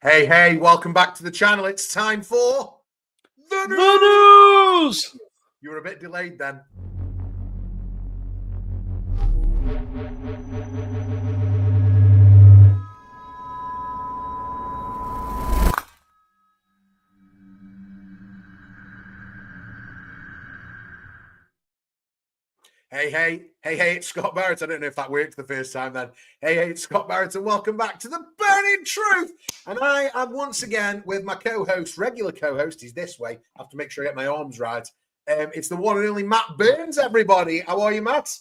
Hey, welcome back to the channel. It's time for the news. You were a bit delayed then. Hey, it's Scott Barrett. I don't know if that worked the first time then. Hey, it's Scott Barrett, and welcome back to the Burning Truth. And I am once again with my co-host, regular co-host. He's this way. I have to make sure I get my arms right. It's the one and only Matt Burns, everybody. How are you, Matt?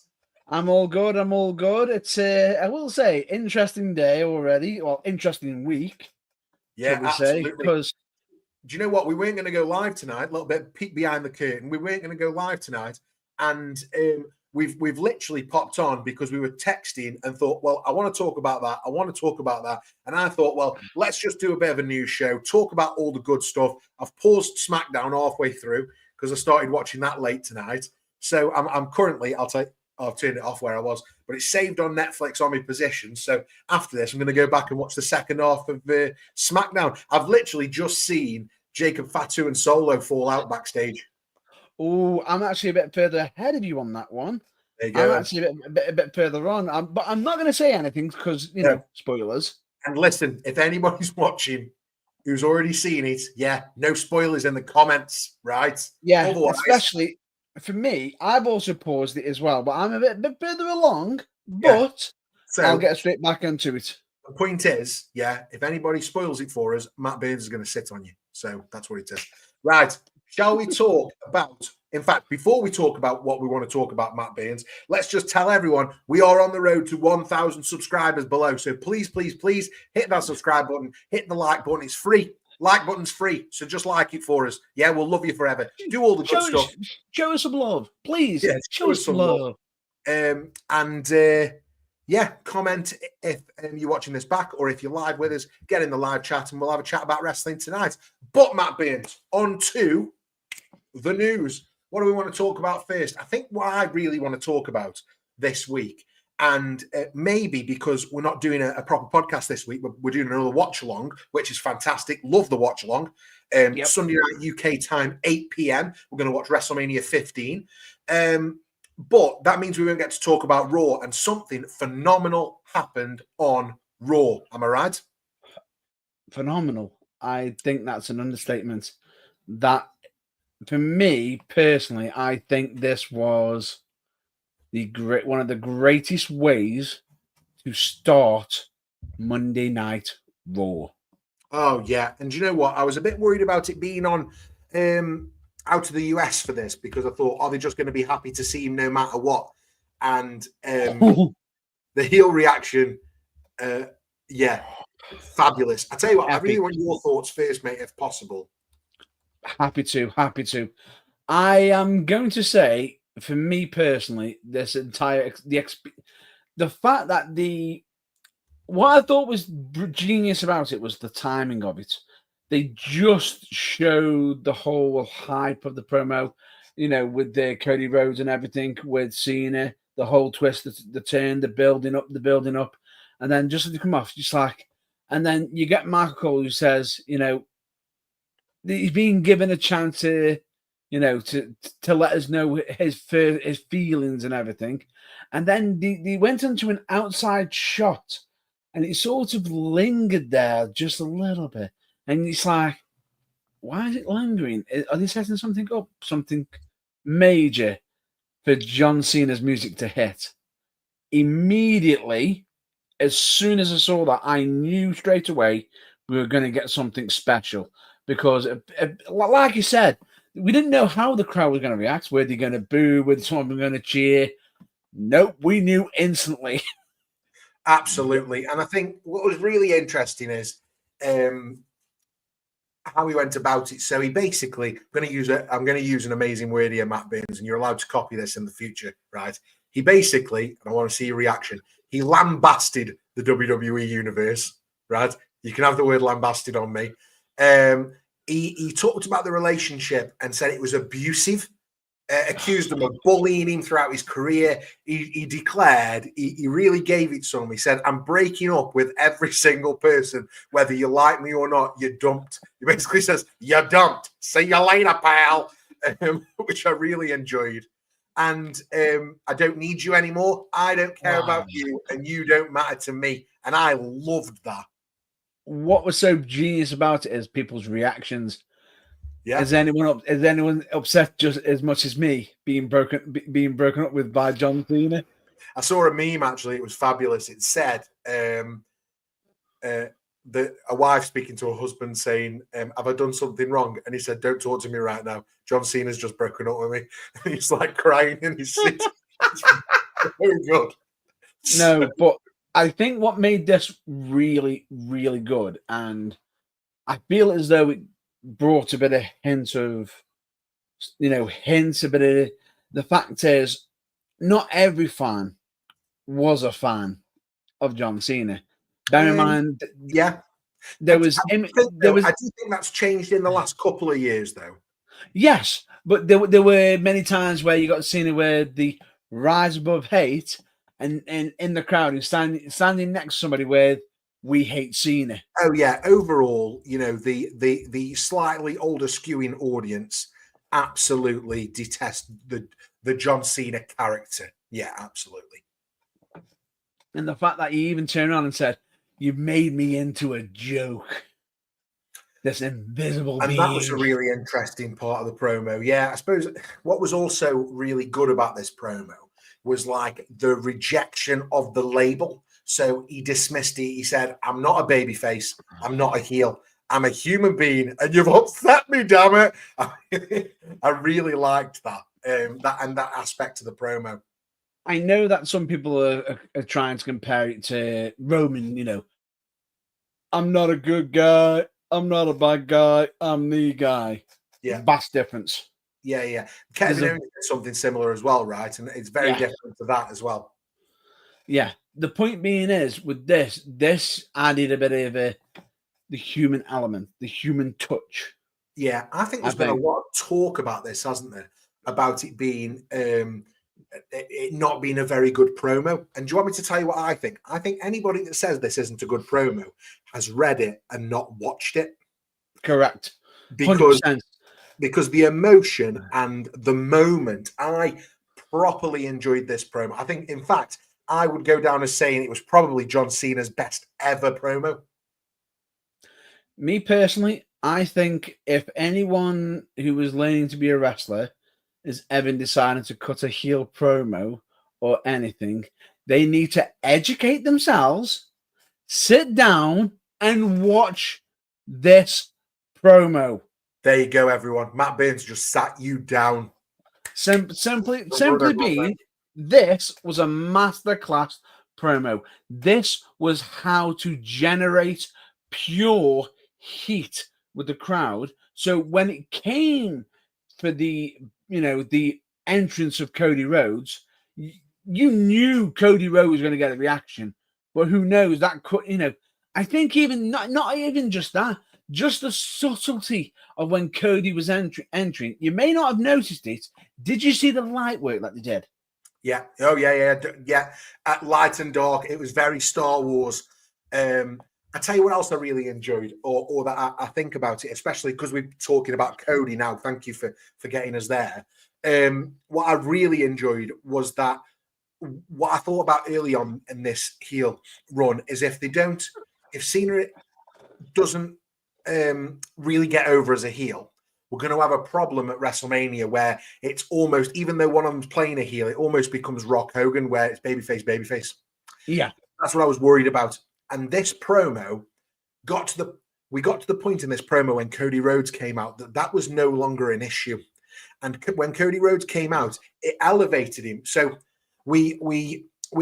I'm all good. It's I will say, interesting day already. Well, interesting week. Yeah, absolutely. Because do you know what? We weren't going to go live tonight. A little bit peek behind the curtain. We weren't going to go live tonight, and we've literally popped on because we were texting and thought, well, I want to talk about that. And I thought, well, let's just do a bit of a news show, talk about all the good stuff. I've paused SmackDown halfway through because I started watching that late tonight. So I'm currently, I'll turn it off where I was, but it's saved on Netflix on my position. So after this, I'm going to go back and watch the second half of SmackDown. I've literally just seen Jacob Fatu and Solo fall out backstage. Oh, I'm actually a bit further ahead of you on that one. There you go. I'm actually a bit further on, but I'm not going to say anything because, you know, spoilers. And listen, if anybody's watching who's already seen it, no spoilers in the comments, right? Yeah, especially for me, I've also paused it as well, but I'm a bit further along, but so I'll get straight back into it. The point is, if anybody spoils it for us, Matt Burns is going to sit on you. So that's what it is. Right. Shall we talk about, in fact, before we talk about what we want to talk about, Matt Burns, let's just tell everyone we are on the road to 1,000 subscribers below. So please hit that subscribe button, hit the like button. It's free. Like button's free. So just like it for us. Yeah, we'll love you forever. Do all the good stuff. Show us some love, please. Yeah, show us some love. Comment if you're watching this back or if you're live with us, get in the live chat and we'll have a chat about wrestling tonight. But Matt Burns, on to the news. What do we want to talk about first? I think what I really want to talk about this week, and maybe because we're not doing a proper podcast this week, we're doing another watch along, which is fantastic. Love the watch along. Sunday night UK time, 8 p.m. We're going to watch WrestleMania 15. But that means we won't get to talk about Raw, and something phenomenal happened on Raw. Am I right? Phenomenal. I think that's an understatement. That, for me personally, I think this was one of the greatest ways to start Monday Night Raw. Oh yeah, and do you know what? I was a bit worried about it being on out of the US for this because I thought, are they just going to be happy to see him no matter what? And the heel reaction, fabulous. I tell you what, I really want your thoughts first, mate, if possible. Happy to. I am going to say, for me personally, this entire the fact that what I thought was genius about it was the timing of it. They just showed the whole hype of the promo, you know, with the Cody Rhodes and everything, with Cena, the whole twist, the turn, the building up, and then just to come off, just like, and then you get Michael Cole who says, you know, he's being given a chance to, you know, to let us know his feelings and everything, and then they went into an outside shot, and it sort of lingered there just a little bit. And it's like, why is it lingering? Are they setting something up, something major for John Cena's music to hit? Immediately, as soon as I saw that, I knew straight away we were going to get something special. Because, like you said, we didn't know how the crowd was going to react. Were they going to boo? Were someone going to cheer? Nope, we knew instantly. Absolutely. And I think what was really interesting is how he went about it. So he basically, I'm going to use an amazing word here, Matt Burns, and you're allowed to copy this in the future, right? He basically, and I want to see your reaction, he lambasted the WWE universe, right? You can have the word lambasted on me. He talked about the relationship and said it was abusive. accused him of bullying him throughout his career. He declared, he really gave it to him. He said, I'm breaking up with every single person, whether you like me or not, you're dumped. He basically says, you're dumped. See you later, pal, which I really enjoyed. And I don't need you anymore. I don't care about you, and you don't matter to me. And I loved that. What was so genius about it is people's reactions. Yeah. Is anyone upset just as much as me being broken up with by John Cena? I saw a meme actually. It was fabulous. It said a wife speaking to her husband saying, have I done something wrong? And he said, don't talk to me right now. John Cena's just broken up with me. And he's like crying in his seat. It's very good. No, but I think what made this really, really good, and I feel as though it brought a bit of hints a bit of, the fact is, not every fan was a fan of John Cena. Bear in mind, yeah, I do think that's changed in the last couple of years, though. Yes, but there were many times where you got Cena where the rise above hate, and in the crowd and standing next to somebody where we hate Cena. Oh yeah, overall, the slightly older skewing audience absolutely detest the John Cena character. Yeah, absolutely. And the fact that he even turned around and said, "You've made me into a joke." This invisible being. That was a really interesting part of the promo. Yeah, I suppose what was also really good about this promo was like the rejection of the label. So he dismissed it. He said, I'm not a babyface. I'm not a heel. I'm a human being, and you've upset me, damn it. I really liked that, that aspect of the promo. I know that some people are trying to compare it to Roman, I'm not a good guy. I'm not a bad guy. I'm the guy. Yeah. Vast difference. Yeah. Kevin Owens did something similar as well, right? And it's very different to that as well. Yeah. The point being is, with this added a bit of the human element, the human touch. Yeah, I think there's been a lot of talk about this, hasn't there? About it being it not being a very good promo. And do you want me to tell you what I think? I think anybody that says this isn't a good promo has read it and not watched it. Correct. 100%. Because the emotion and the moment, I properly enjoyed this promo. I think, in fact, I would go down as saying it was probably John Cena's best ever promo. Me personally, I think if anyone who was learning to be a wrestler is ever deciding to cut a heel promo or anything, they need to educate themselves, sit down, and watch this promo. There you go, everyone. Matt Burns just sat you down. Simply being, this was a masterclass promo. This was how to generate pure heat with the crowd. So when it came for the entrance of Cody Rhodes, you knew Cody Rhodes was going to get a reaction, but who knows, that could, I think even not even just that, just the subtlety of when Cody was entering. You may not have noticed it. Did you see the light work that they did? Yeah. Oh yeah. At light and dark, it was very Star Wars. I tell you what else I really enjoyed, or that I think about it, especially because we're talking about Cody now. Thank you for getting us there. What I really enjoyed was that what I thought about early on in this heel run is if Cena doesn't really get over as a heel, we're going to have a problem at WrestleMania where it's almost, even though one of them's playing a heel, it almost becomes Rock Hogan where it's babyface. Yeah. That's what I was worried about. And this promo got to the point in this promo when Cody Rhodes came out that was no longer an issue. And when Cody Rhodes came out, it elevated him. So we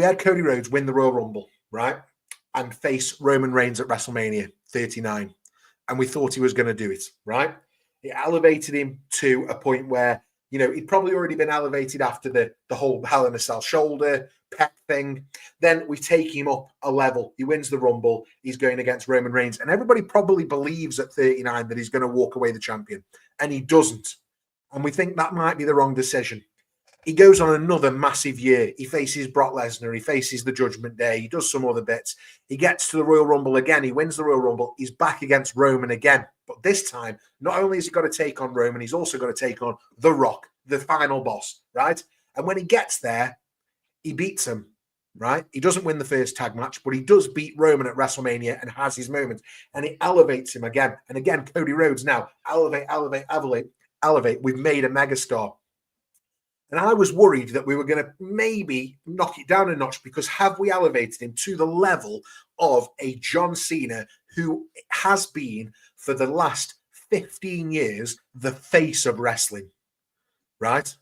had Cody Rhodes win the Royal Rumble, right? And face Roman Reigns at WrestleMania 39. And we thought he was going to do it, right? It elevated him to a point where, he'd probably already been elevated after the whole Hell in a Cell shoulder pec thing. Then we take him up a level. He wins the Rumble. He's going against Roman Reigns. And everybody probably believes at 39 that he's going to walk away the champion. And he doesn't. and we think that might be the wrong decision. He goes on another massive year. He faces Brock Lesnar. He faces the Judgment Day. He does some other bits. He gets to the Royal Rumble again. He wins the Royal Rumble. He's back against Roman again. But this time, not only has he got to take on Roman, he's also got to take on The Rock, the final boss, right? And when he gets there, he beats him, right? He doesn't win the first tag match, but he does beat Roman at WrestleMania and has his moments. And it elevates him again. And again, Cody Rhodes now, elevate. We've made a megastar. And I was worried that we were going to maybe knock it down a notch, because have we elevated him to the level of a John Cena who has been for the last 15 years the face of wrestling, right?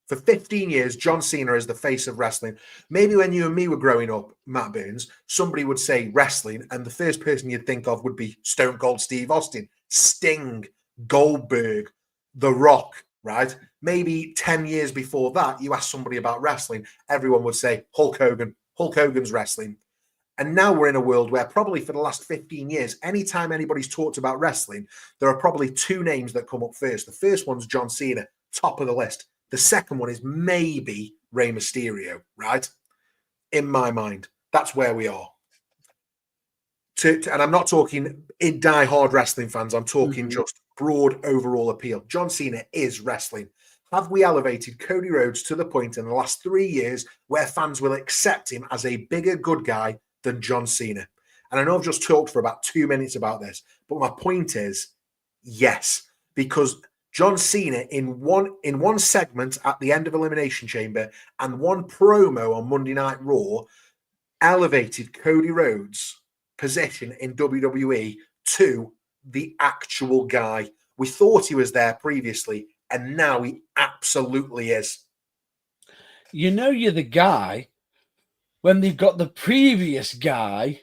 For 15 years, John Cena is the face of wrestling. Maybe when you and me were growing up, Matt Burns, somebody would say wrestling, and the first person you'd think of would be Stone Cold Steve Austin, Sting, Goldberg, The Rock, right? Maybe 10 years before that, you ask somebody about wrestling, everyone would say Hulk Hogan. Hulk Hogan's wrestling. And now we're in a world where probably for the last 15 years, anytime anybody's talked about wrestling, there are probably two names that come up first. The first one's John Cena, top of the list. The second one is maybe Rey Mysterio, right? In my mind, that's where we are. And I'm not talking in die-hard wrestling fans. I'm talking just broad overall appeal. John Cena is wrestling. Have we elevated Cody Rhodes to the point in the last 3 years where fans will accept him as a bigger good guy than John Cena? And I know I've just talked for about 2 minutes about this, but my point is yes, because John Cena in one segment at the end of Elimination Chamber and one promo on Monday Night Raw elevated Cody Rhodes' position in WWE to the actual guy. We thought he was there previously, and now he absolutely is. You know you're the guy when they've got the previous guy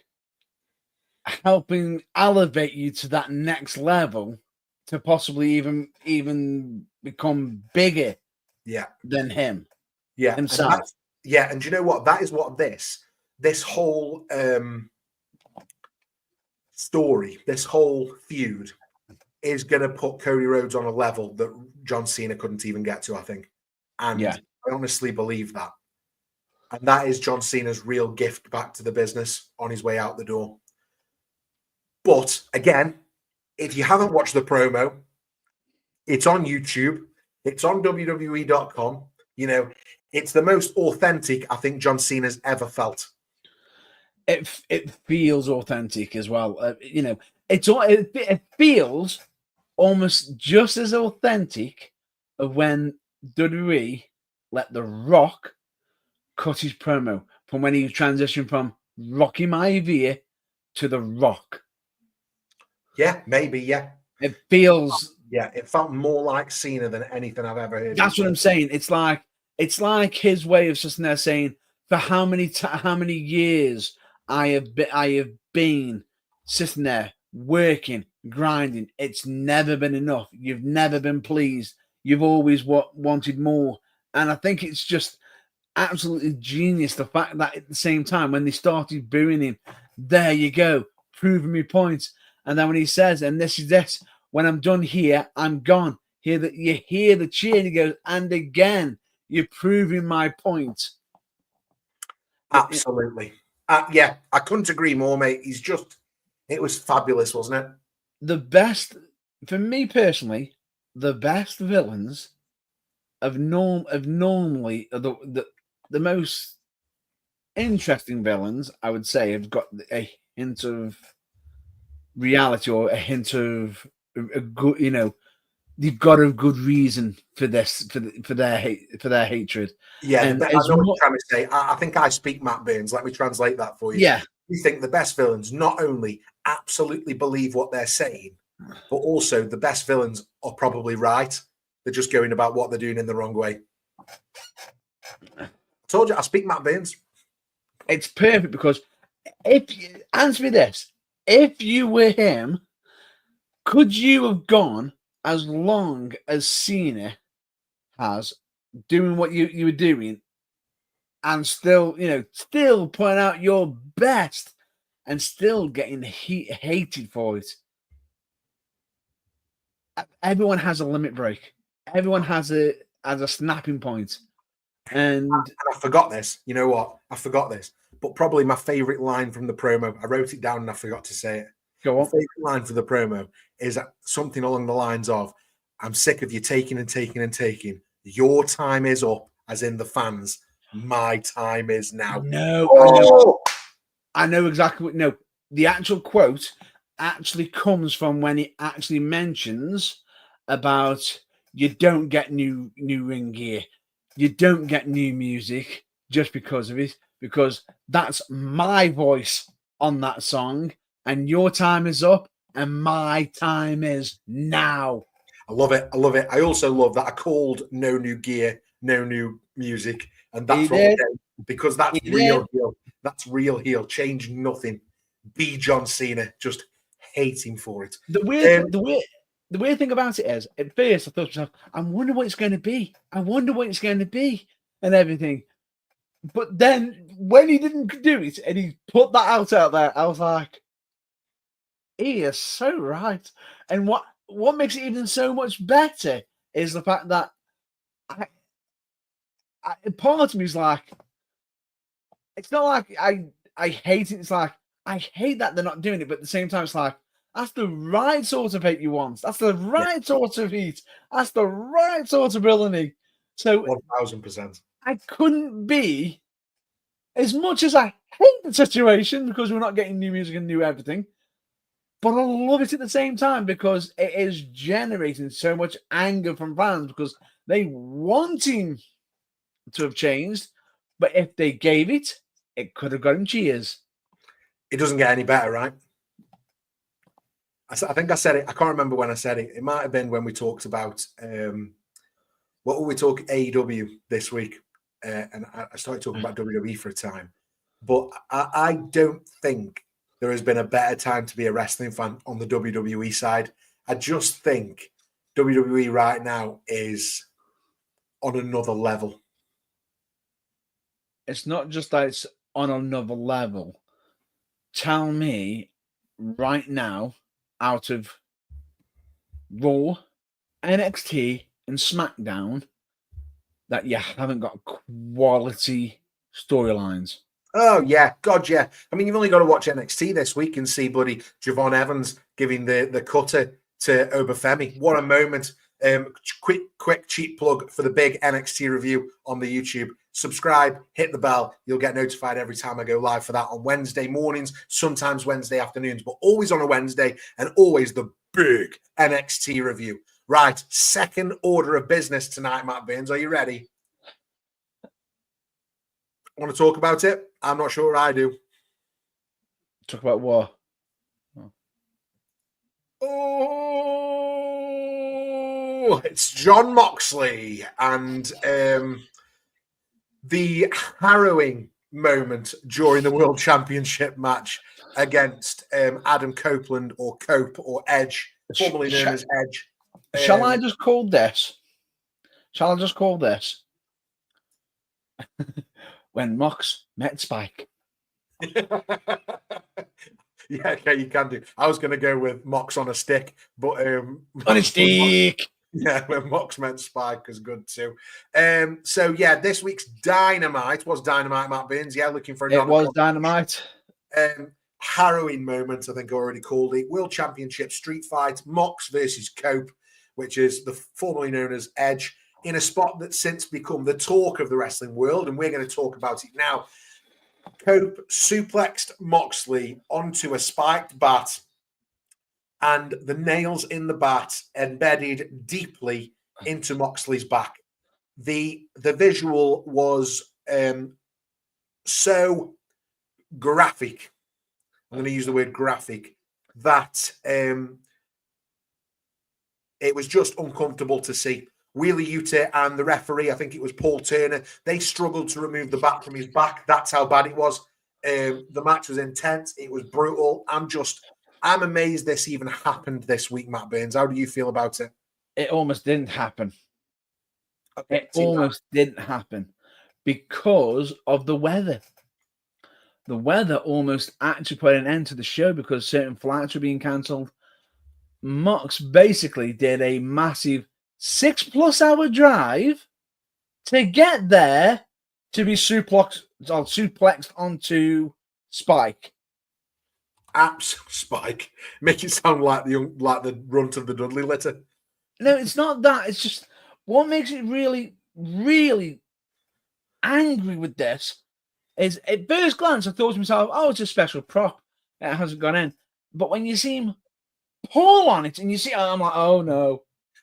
helping elevate you to that next level to possibly even become bigger than him. Yeah. Himself. And you know what? That is what this whole story, this whole feud is going to put Cody Rhodes on a level that John Cena couldn't even get to, I think. And I honestly believe that. And that is John Cena's real gift back to the business on his way out the door. But again, if you haven't watched the promo, it's on YouTube. It's on WWE.com. You know, it's the most authentic I think John Cena's ever felt. It feels authentic as well. You know, it feels almost just as authentic of when WWE let The Rock cut his promo from when he transitioned from Rocky Maivia to The Rock. Yeah, maybe, yeah. It feels... Yeah, it felt more like Cena than anything I've ever heard. That's what I'm saying. It's like his way of sitting there saying, for how many years I have been sitting there working, grinding. It's never been enough. You've never been pleased. You've always wanted more. And I think it's just absolutely genius, the fact that at the same time, when they started booing him, there you go, proving me points. And then when he says, and this is this, when I'm done here, I'm gone. You hear the cheer, and he goes, and again, you're proving my point. Absolutely. Yeah, I couldn't agree more, mate. It was fabulous, wasn't it? The best, for me personally, the best villains normally the most interesting villains, I would say, have got a hint of reality or a hint of a good, you know, they've got a good reason for this, for their hatred. Yeah, and I know what you're trying to say. I think I speak Matt Burns. Let me translate that for you. Yeah. You think the best villains not only absolutely believe what they're saying, but also the best villains are probably right. They're just going about what they're doing in the wrong way. I told you, I speak Matt Burns. It's perfect, because answer me this: if you were him, could you have gone as long as Cena has doing what you were doing and still putting out your best and still getting hated for it? Everyone has a limit break. everyone has a snapping point. And I forgot this. You know what? I forgot this. But probably my favorite line from the promo, I wrote it down and I forgot to say it. Go on. My favorite line for the promo is something along the lines of, I'm sick of you taking and taking and taking. Your time is up, as in the fans. My time is now. No, I know exactly what. No, the actual quote actually comes from when he actually mentions about you don't get new ring gear, you don't get new music just because of it, because that's my voice on that song, and your time is up, and my time is now. I love it. I love it. I also love that I called no new gear, no new music, and that's what because that's real heel. That's real heel. Change nothing. Be John Cena. Just hate him for it. The weird thing about it is, at first I thought to myself, I wonder what it's going to be. I wonder what it's going to be, and everything. But then when he didn't do it and he put that out there, I was like, he is so right. And what makes it even so much better is the fact that part of me is like, it's not like I hate it. It's like, I hate that they're not doing it. But at the same time, it's like, that's the right sort of hate you want. That's the right sort of heat. That's the right sort of villainy. So 1000%. I couldn't be, as much as I hate the situation because we're not getting new music and new everything, but I love it at the same time because it is generating so much anger from fans because they want him to have changed, but if they gave it, it could have got him cheers. It doesn't get any better, right? I think I said it. I can't remember when I said it. It might have been when we talked about what were we talking AEW this week, and I started talking about WWE for a time. But I don't think there has been a better time to be a wrestling fan on the WWE side. I just think WWE right now is on another level. It's not just that it's on another level. Tell me right now, out of Raw, NXT, and SmackDown, that you haven't got quality storylines. Oh, yeah. God, yeah. I mean, you've only got to watch NXT this week and see buddy Javon Evans giving the cutter to Obafemi. What a moment. Quick cheap plug for the big NXT review on the YouTube. Subscribe, hit the bell. You'll get notified every time I go live for that on Wednesday mornings, sometimes Wednesday afternoons, but always on a Wednesday and always the big NXT review. Right, second order of business tonight, Matt Burns. Are you ready? Want to talk about it? I'm not sure I do. Talk about what? Oh, it's Jon Moxley and the harrowing moment during the World Championship match against Adam Copeland or Cope or Edge, formerly known as Edge. Shall I just call this? When Mox met Spike. Yeah, okay, you can do. I was going to go with Mox on a stick, but on a stick. Yeah, when Mox met Spike is good too. So yeah, this week's Dynamite was Dynamite, Matt Burns. Yeah, looking for it was Dynamite. Harrowing moment, I think I already called it. World Championship street fight, Mox versus Cope, which is the formerly known as Edge, in a spot that's since become the talk of the wrestling world, and we're going to talk about it now. Cope suplexed Moxley onto a spiked bat, and the nails in the bat embedded deeply into Moxley's back. The visual was so graphic. I'm going to use the word graphic, that it was just uncomfortable to see. Wheeler Yuta and the referee, I think it was Paul Turner, they struggled to remove the bat from his back. That's how bad it was. The match was intense. It was brutal. I'm amazed this even happened this week, Matt Burns. How do you feel about it? It almost didn't happen. It almost didn't happen because of the weather. The weather almost actually put an end to the show because certain flights were being cancelled. Mox basically did a massive 6+ hour drive to get there to be suplexed onto Spike. Spike. Make it sound like the runt of the Dudley litter. No, it's not that. It's just what makes it really, really angry with this is at first glance, I thought to myself, oh, it's a special prop. It hasn't gone in. But when you see him pull on it and you see, I'm like, oh no.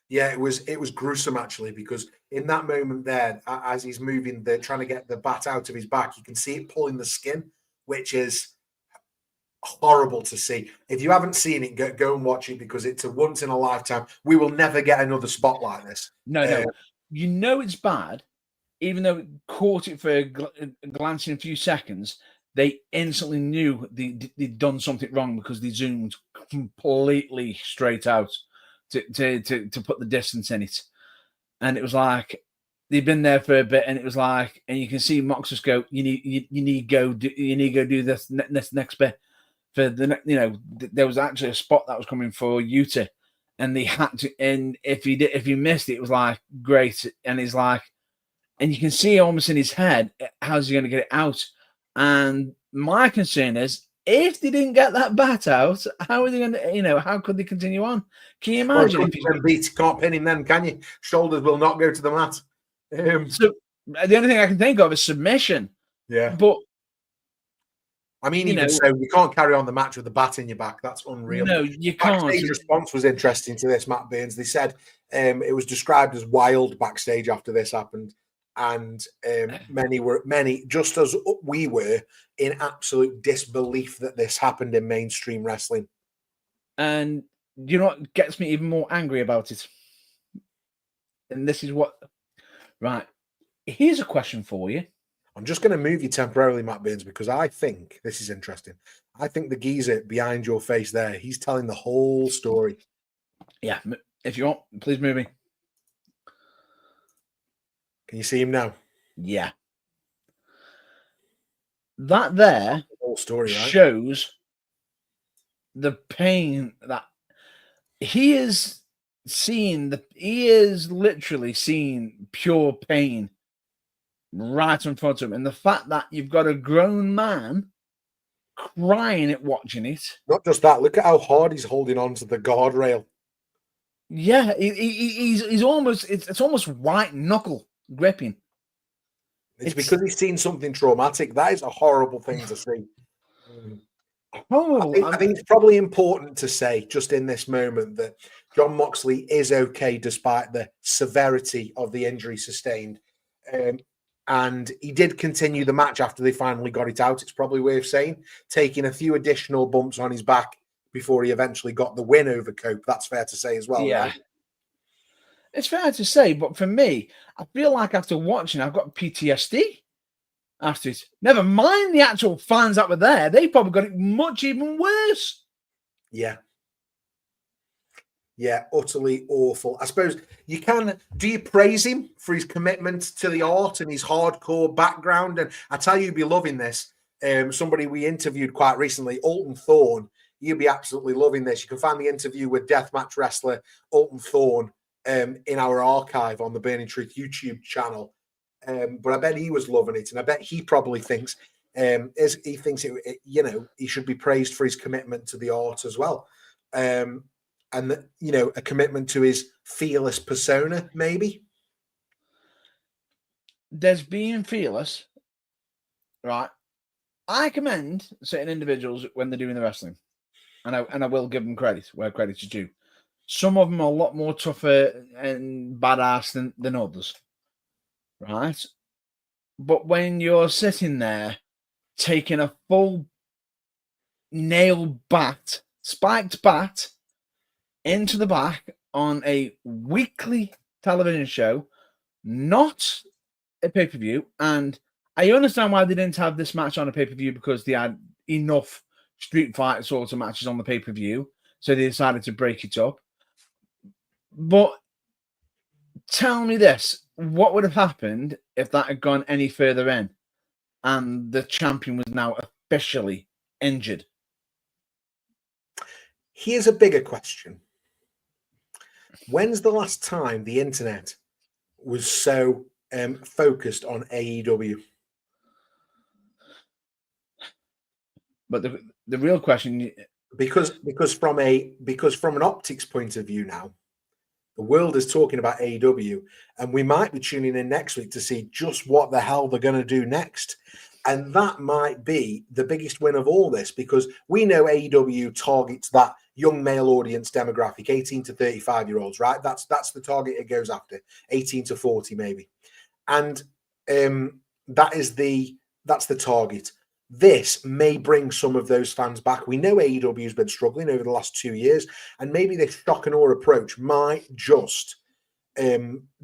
Yeah, it was gruesome actually, because in that moment there, as he's moving, trying to get the bat out of his back, you can see it pulling the skin, which is horrible to see. If you haven't seen it, go and watch it, because it's a once in a lifetime. We will never get another spot like this. No. You know it's bad, even though it caught it for a glance in a few seconds. They instantly knew they'd done something wrong because they zoomed completely straight out to put the distance in it. And it was like they'd been there for a bit, and it was like, and you can see Mox just go, you need to go do this next bit for the, there was actually a spot that was coming for Yuta, and they had to, and if he missed it, it was like great, and he's like, and you can see almost in his head, how's he going to get it out? And my concern is, if they didn't get that bat out, how are they going to, how could they continue on? Can you imagine? Well, if he's can't pin him then, can you? Shoulders will not go to the mat. So the only thing I can think of is submission. Yeah. But I mean, even so, you can't carry on the match with the bat in your back. That's unreal. No, you can't. Backstage response was interesting to this, Matt Burns. They said it was described as wild backstage after this happened. And many, just as we were, in absolute disbelief that this happened in mainstream wrestling. And you know what gets me even more angry about it? And this is what... Right. Here's a question for you. I'm just going to move you temporarily, Matt Burns, because I think this is interesting. I think the geezer behind your face there, he's telling the whole story. Yeah. If you want, please move me. Can you see him now? Yeah. That there The whole story, right? Shows the pain that he is seeing. He is literally seeing pure pain right in front of him. And the fact that you've got a grown man crying at watching it. Not just that, look at how hard he's holding on to the guardrail. Yeah, he's almost, it's almost white knuckle gripping. It's because he's seen something traumatic. That is a horrible thing to see. I think it's probably important to say just in this moment that Jon Moxley is okay despite the severity of the injury sustained. And he did continue the match after they finally got it out. It's probably worth saying, taking a few additional bumps on his back before he eventually got the win over Cope. That's fair to say as well. Yeah. Right? It's fair to say, but for me, I feel like after watching, I've got PTSD after it. Never mind the actual fans that were there. They probably got it much even worse. Yeah. Yeah, utterly awful. I suppose you can... Do you praise him for his commitment to the art and his hardcore background? And I tell you, you'd be loving this. Somebody we interviewed quite recently, Alton Thorne. You'd be absolutely loving this. You can find the interview with deathmatch wrestler Alton Thorne in our archive on the Burning Truth YouTube channel. But I bet he was loving it, and I bet he probably thinks he should be praised for his commitment to the art as well, and a commitment to his fearless persona. Maybe there's being fearless, right? I commend certain individuals when they're doing the wrestling, and I will give them credit where credit is due. Some of them are a lot more tougher and badass than others, right? But when you're sitting there taking a full nail bat, spiked bat, into the back on a weekly television show, not a pay-per-view, and I understand why they didn't have this match on a pay-per-view, because they had enough Street Fighter sort of matches on the pay-per-view, so they decided to break it up. But tell me this, what would have happened if that had gone any further in and the champion was now officially injured? Here's a bigger question. When's the last time the internet was so focused on AEW? But the real question, Because from an optics point of view now, the world is talking about AEW, and we might be tuning in next week to see just what the hell they're going to do next. And that might be the biggest win of all this, because we know AEW targets that young male audience demographic, 18 to 35-year-olds, right? That's the target it goes after, 18 to 40 maybe. And that's the target. This may bring some of those fans back. We know AEW has been struggling over the last 2 years, and maybe this shock and awe approach might just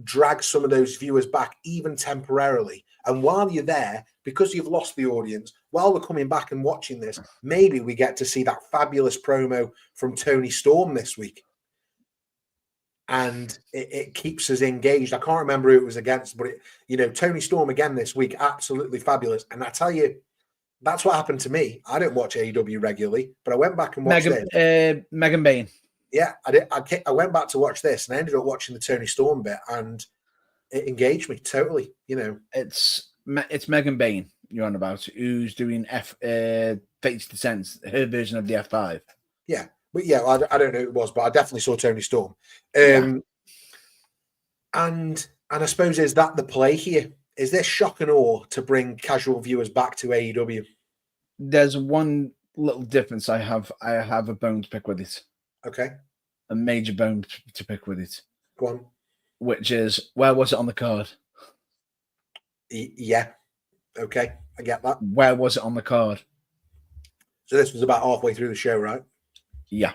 drag some of those viewers back, even temporarily. And while you're there, because you've lost the audience, while we're coming back and watching this, maybe we get to see that fabulous promo from Tony Storm this week. And it keeps us engaged. I can't remember who it was against, but Tony Storm again this week, absolutely fabulous. And I tell you, that's what happened to me. I don't watch AEW regularly, but I went back and watched this. Megan Bain. Yeah, I did. I went back to watch this, and I ended up watching the Tony Storm bit, and it engaged me totally. It's Megan Bain you're on about, who's doing Fate's Descent, her version of the F5. Yeah, but yeah, I don't know who it was, but I definitely saw Tony Storm. And I suppose, is that the play here? Is this shock and awe to bring casual viewers back to AEW? There's one little difference. I have a bone to pick with it. Okay. A major bone to pick with it. Go on. Which is, where was it on the card? Yeah. Okay. I get that. Where was it on the card? So this was about halfway through the show, right? Yeah.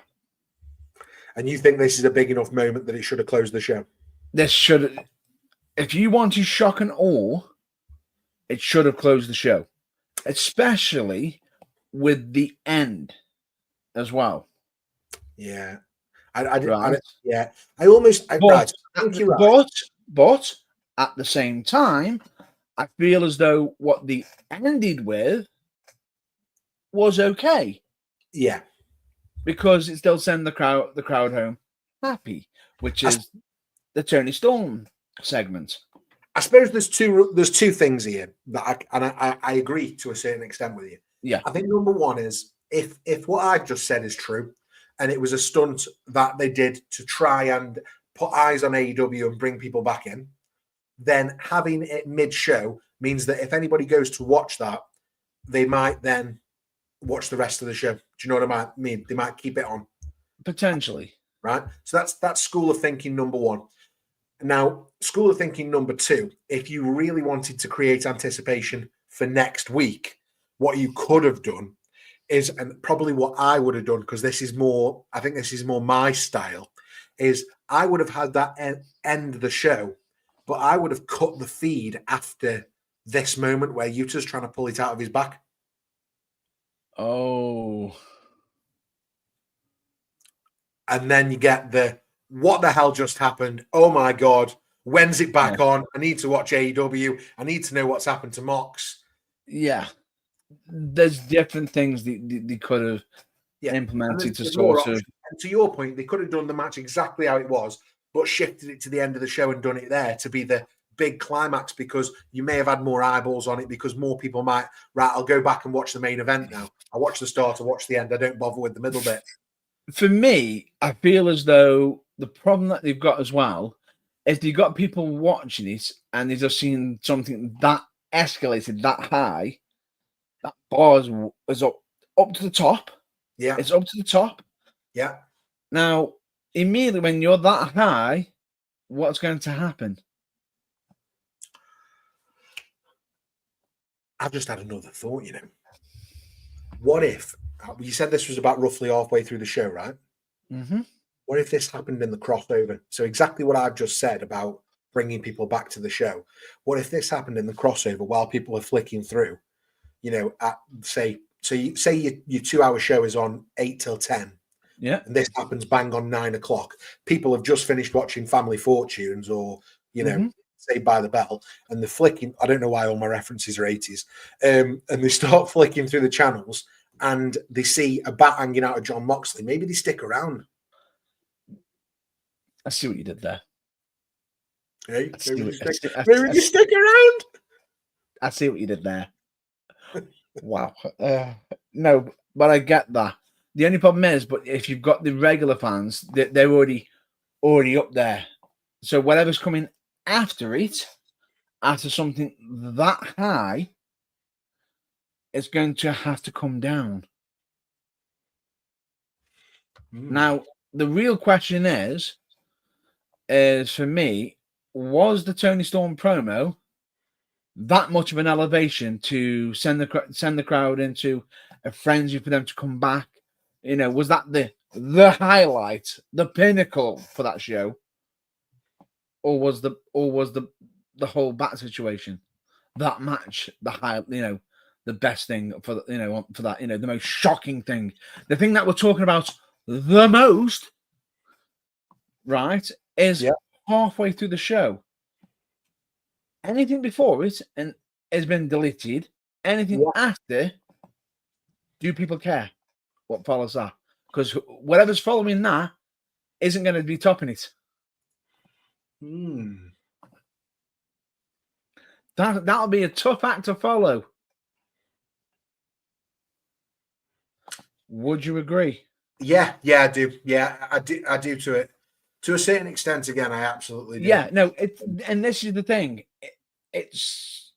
And you think this is a big enough moment that it should have closed the show? This should. If you want to shock and awe, it should have closed the show, especially with the end as well. Yeah, Right. I almost. Right. But at the same time, I feel as though what they ended with was okay. Yeah, because it still sent the crowd home happy, which is the Tony Storm segment. I suppose there's two things here that I agree to a certain extent with you. Yeah, I think number one is if what I just said is true, and it was a stunt that they did to try and put eyes on AEW and bring people back in, then having it mid-show means that if anybody goes to watch that, they might then watch the rest of the show. Do you know what I mean? They might keep it on. Potentially. Right? So that's school of thinking number one. Now, school of thinking number two, if you really wanted to create anticipation for next week, what you could have done is, and probably what I would have done, because I think this is more my style, is I would have had that end the show, but I would have cut the feed after this moment where Utah's trying to pull it out of his back. Oh. And then you get what the hell just happened? Oh my God. When's it back on? I need to watch AEW. I need to know what's happened to Mox. Yeah. There's different things they could have implemented to sort of. And to your point, they could have done the match exactly how it was, but shifted it to the end of the show and done it there to be the big climax, because you may have had more eyeballs on it, because more people might, right, I'll go back and watch the main event now. I watch the start, I watch the end. I don't bother with the middle bit. For me, I feel as though the problem that they've got as well is they've got people watching it and they've just seen something that escalated that high. That bar is up to the top. Yeah. It's up to the top. Yeah. Now, immediately when you're that high, what's going to happen? I've just had another thought, What if, you said this was about roughly halfway through the show, right? Mm-hmm. What if this happened in the crossover? So exactly what I've just said about bringing people back to the show. What if this happened in the crossover while people are flicking through, at say your 2-hour show is on 8 till 10. Yeah. And this happens bang on 9 o'clock. People have just finished watching Family Fortunes or, Saved by the Bell, and they're flicking. I don't know why all my references are 80s. And they start flicking through the channels and they see a bat hanging out of Jon Moxley. Maybe they stick around. I see what you did there. Hey, I see what you stick around. I see what you did there. Wow. No, but I get that. The only problem is, but if you've got the regular fans, they're already up there. So whatever's coming after it, after something that high, it's going to have to come down. Now, the real question is for me, was the Tony Storm promo that much of an elevation to send the crowd into a frenzy for them to come back? You know, was that the highlight, the pinnacle for that show, or was the whole back situation, that match, the best thing for that, the most shocking thing, the thing that we're talking about the most, right, is halfway through the show. Anything before it and has been deleted. Anything after, do people care what follows that? Because whatever's following that isn't going to be topping it. That'll be a tough act to follow. Would you agree? Yeah, I do. Yeah, I do to it. To a certain extent, again, I absolutely do. Yeah, no, and this is the thing. It's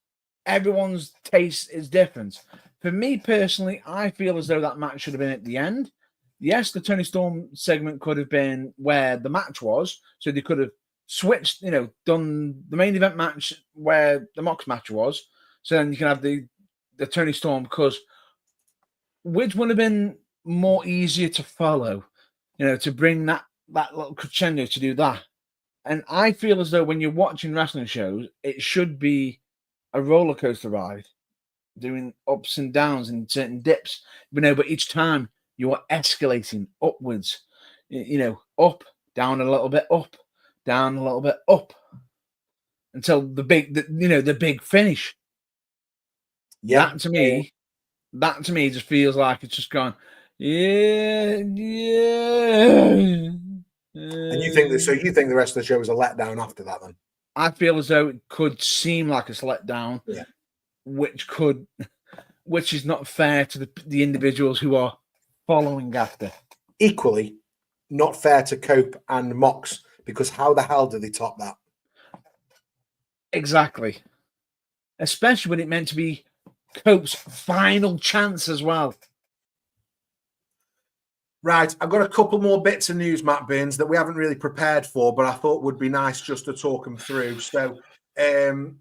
everyone's taste is different. For me personally, I feel as though that match should have been at the end. Yes, the Tony Storm segment could have been where the match was, so they could have switched, done the main event match where the Mox match was, so then you can have the Tony Storm, because which would have been more easier to follow, to bring that little crescendo to do that. And I feel as though when you're watching wrestling shows, it should be a roller coaster ride, doing ups and downs and certain dips, but each time you are escalating upwards, up, down a little bit, up, down a little bit, up, until the big finish. Yeah, that to me just feels like it's just gone. Yeah. And you think the rest of the show was a letdown after that? Then I feel as though it could seem like it's let down, which is not fair to the individuals who are following after. Equally, not fair to Cope and Mox, because how the hell did they top that? Exactly. Especially when it meant to be Cope's final chance as well. Right, I've got a couple more bits of news, Matt Burns, that we haven't really prepared for, but I thought would be nice just to talk them through. So, again,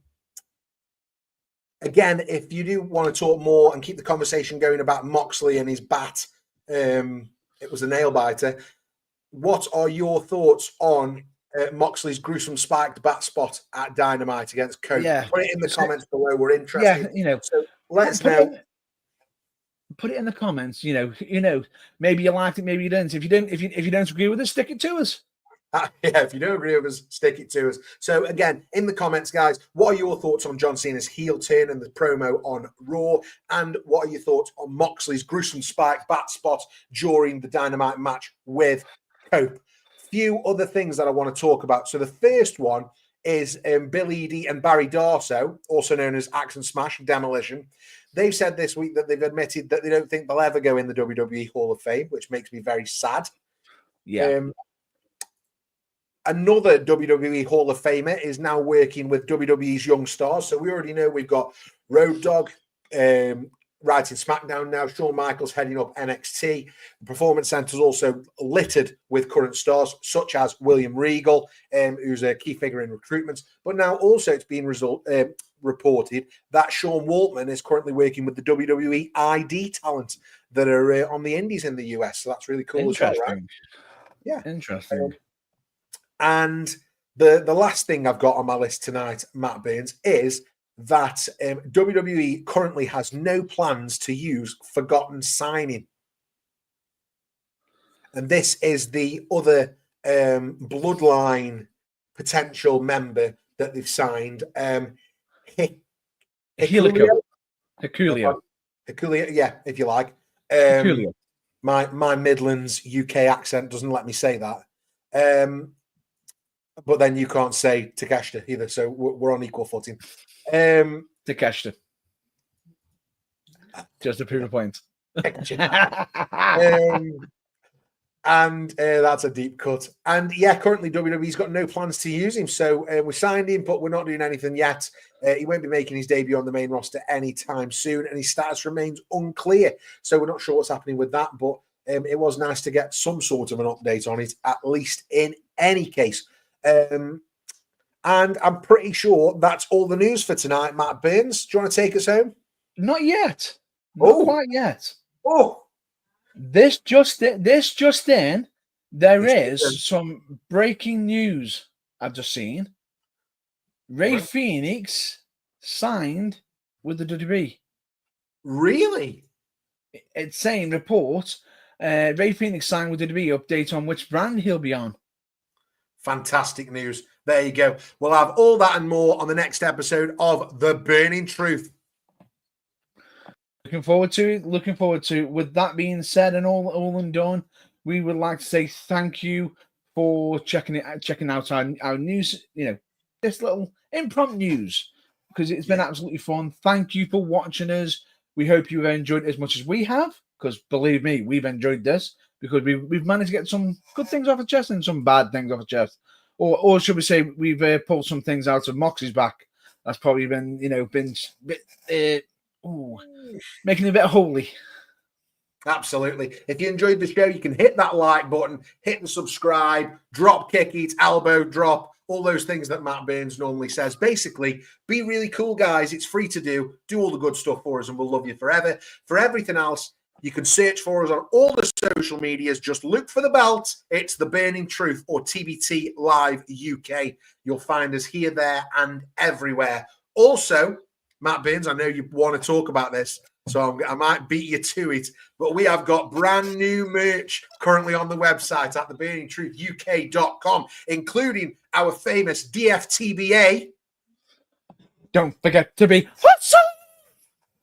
if you do want to talk more and keep the conversation going about Moxley and his bat, it was a nail biter. What are your thoughts on Moxley's gruesome spiked bat spot at Dynamite against Cope? Yeah. Put it in the comments below. We're interested. Yeah, so let us know. Put it in the comments. Maybe you liked it, maybe you didn't. If you don't agree with us, stick it to us. If you don't agree with us, stick it to us. So again, in the comments, guys, what are your thoughts on John Cena's heel turn and the promo on Raw? And what are your thoughts on Moxley's gruesome spike bat spot during the Dynamite match with Cope? Few other things that I want to talk about. So the first one is Bill Eadie and Barry Darsow, also known as Axe and Smash Demolition. They've said this week that they've admitted that they don't think they'll ever go in the WWE Hall of Fame, which makes me very sad. Yeah. Another WWE Hall of Famer is now working with WWE's Young Stars. So we already know we've got Road Dogg writing SmackDown now. Shawn Michaels heading up NXT. The Performance Center is also littered with current stars, such as William Regal, who's a key figure in recruitment. But now also it's being reported that Sean Waltman is currently working with the WWE ID talent that are on the indies in the US. So that's really cool as well, right? Yeah. Interesting. And the last thing I've got on my list tonight, Matt Burns, is that WWE currently has no plans to use Forgotten Signing. And this is the other Bloodline potential member that they've signed. Helico. Hikuleo, yeah, if you like. My Midlands UK accent doesn't let me say that. But then you can't say Takeshita either, so we're on equal footing. Takeshita. Just to prove a point. And that's a deep cut. And yeah, currently WWE's got no plans to use him. So we signed him, but we're not doing anything yet. He won't be making his debut on the main roster anytime soon, and his status remains unclear. So we're not sure what's happening with that, but it was nice to get some sort of an update on it, at least in any case. And I'm pretty sure that's all the news for tonight, Matt Burns. Do you want to take us home? Not yet. Not quite yet. Oh. This just in, there is some breaking news I've just seen. Ray Phoenix signed with the WWE. Really? It's saying report. Ray Phoenix signed with the WWE. Update on which brand he'll be on. Fantastic news. There you go. We'll have all that and more on the next episode of The Burning Truth. Looking forward to it. Looking forward to it. With that being said and all and done, we would like to say thank you for checking out our news. You know, this little impromptu news, because it's been absolutely fun. Thank you for watching us. We hope you've enjoyed it as much as we have, because believe me, we've enjoyed this, because we've managed to get some good things off the chest and some bad things off the chest, or should we say we've pulled some things out of Moxley's back. That's probably been making it a bit holy. Absolutely. If you enjoyed the show, you can hit that like button, hit the subscribe, drop kick it, elbow drop, all those things that Matt Burns normally says. Basically, be really cool, guys. It's free to do. Do all the good stuff for us, and we'll love you forever. For everything else, you can search for us on all the social medias. Just look for the belt. It's The Burning Truth or TBT Live UK. You'll find us here, there, and everywhere. Also, Matt Burns, I know you want to talk about this, so I might beat you to it, but we have got brand new merch currently on the website at theburningtruthuk.com, including our famous DFTBA. Don't forget to be awesome!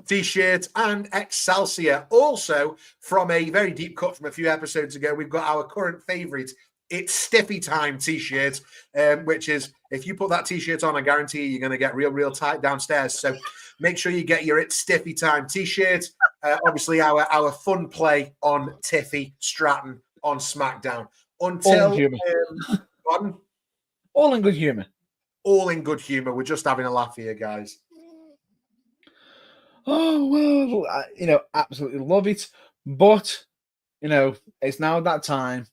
T-shirt and Excelsior. Also, from a very deep cut from a few episodes ago, we've got our current favorite, It's Stiffy Time t-shirt, which is, if you put that t-shirt on, I guarantee you're going to get real tight downstairs. So make sure you get your It's Stiffy Time t-shirt. Obviously, our fun play on Tiffy Stratton on SmackDown. Until all in good humor. All in good humor. We're just having a laugh here, guys. Oh, well, absolutely love it. But, it's now that time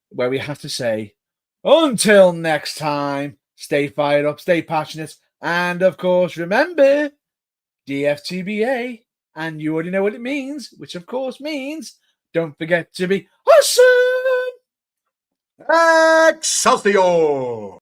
where we have to say, until next time, stay fired up, stay passionate, and of course, remember, DFTBA, and you already know what it means, which of course means, don't forget to be awesome! Excelsior!